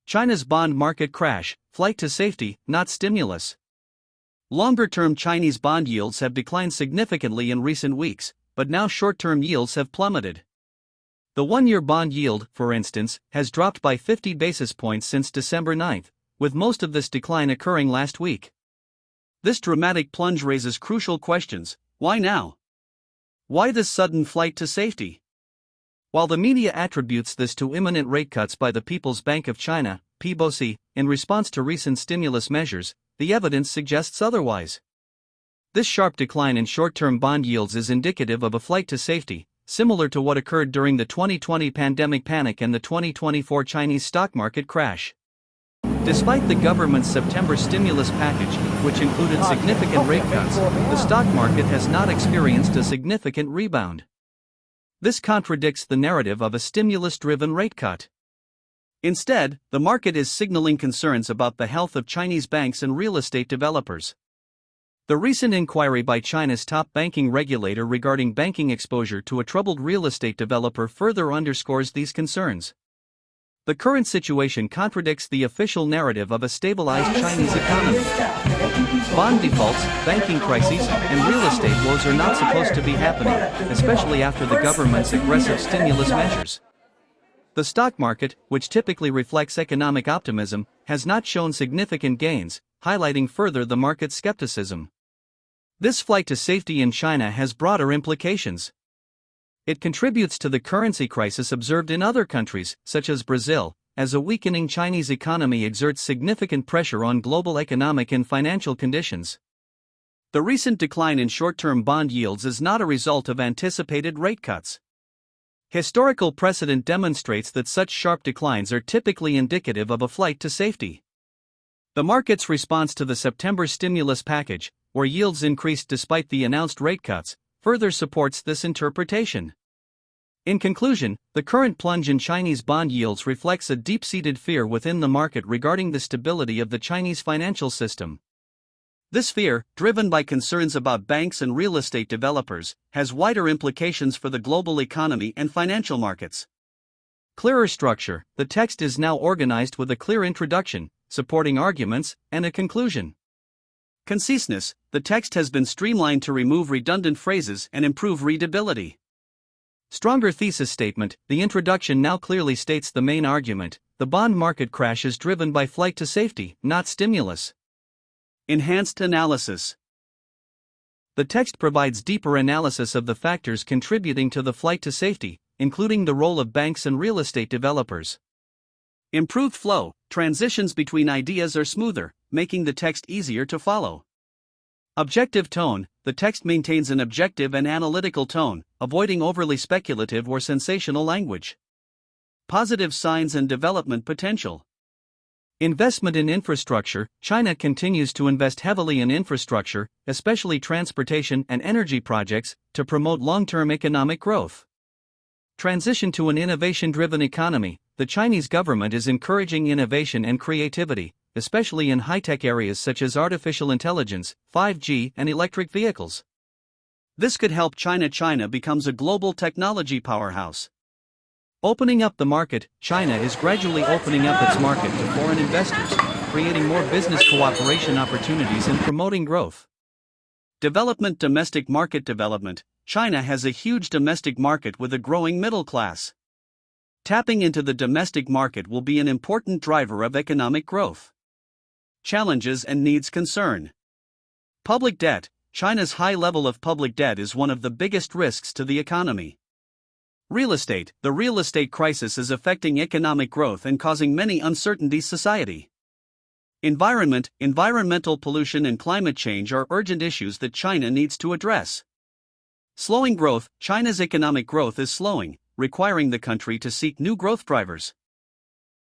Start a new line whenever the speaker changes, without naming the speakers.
China's bond market crash, flight to safety, not stimulus. Longer-term Chinese bond yields have declined significantly in recent weeks, but now short-term yields have plummeted. The one-year bond yield, for instance, has dropped by 50 basis points since December 9, with most of this decline occurring last week. This dramatic plunge raises crucial questions. Why now? Why this sudden flight to safety? While the media attributes this to imminent rate cuts by the People's Bank of China, PBOC, in response to recent stimulus measures, the evidence suggests otherwise. This sharp decline in short-term bond yields is indicative of a flight to safety, similar to what occurred during the 2020 pandemic panic and the 2024 Chinese stock market crash. Despite the government's September stimulus package, which included significant rate cuts, the stock market has not experienced a significant rebound. This contradicts the narrative of a stimulus-driven rate cut. Instead, the market is signaling concerns about the health of Chinese banks and real estate developers. The recent inquiry by China's top banking regulator regarding banking exposure to a troubled real estate developer further underscores these concerns. The current situation contradicts the official narrative of a stabilized Chinese economy. Bond defaults, banking crises, and real estate woes are not supposed to be happening, especially after the government's aggressive stimulus measures. The stock market, which typically reflects economic optimism, has not shown significant gains, highlighting further the market's skepticism. This flight to safety in China has broader implications. It contributes to the currency crisis observed in other countries, such as Brazil, as a weakening Chinese economy exerts significant pressure on global economic and financial conditions. The recent decline in short-term bond yields is not a result of anticipated rate cuts. Historical precedent demonstrates that such sharp declines are typically indicative of a flight to safety. The market's response to the September stimulus package, where yields increased despite the announced rate cuts, further supports this interpretation. In conclusion, the current plunge in Chinese bond yields reflects a deep-seated fear within the market regarding the stability of the Chinese financial system. This fear, driven by concerns about banks and real estate developers, has wider implications for the global economy and financial markets. Clearer structure: the text is now organized with a clear introduction, supporting arguments, and a conclusion. Conciseness: the text has been streamlined to remove redundant phrases and improve readability. Stronger thesis statement: the introduction now clearly states the main argument: the bond market crash is driven by flight to safety, not stimulus. Enhanced analysis: the text provides deeper analysis of the factors contributing to the flight to safety, including the role of banks and real estate developers. Improved flow: transitions between ideas are smoother, making the text easier to follow. Objective tone: the text maintains an objective and analytical tone, avoiding overly speculative or sensational language. Positive signs and development potential: investment in infrastructure: China continues to invest heavily in infrastructure, especially transportation and energy projects, to promote long-term economic growth. Transition to an innovation-driven economy: the Chinese government is encouraging innovation and creativity, especially in high-tech areas such as artificial intelligence, 5G, and electric vehicles. This could help China becomes a global technology powerhouse. Opening up the market: China is gradually opening up its market to foreign investors, creating more business cooperation opportunities and promoting growth. Development: domestic market development: China has a huge domestic market with a growing middle class. Tapping into the domestic market will be an important driver of economic growth. Challenges and needs concern: public debt: China's high level of public debt is one of the biggest risks to the economy. Real estate: the real estate crisis is affecting economic growth and causing many uncertainties society. Environment: environmental pollution and climate change are urgent issues that China needs to address. Slowing growth: China's economic growth is slowing, requiring the country to seek new growth drivers.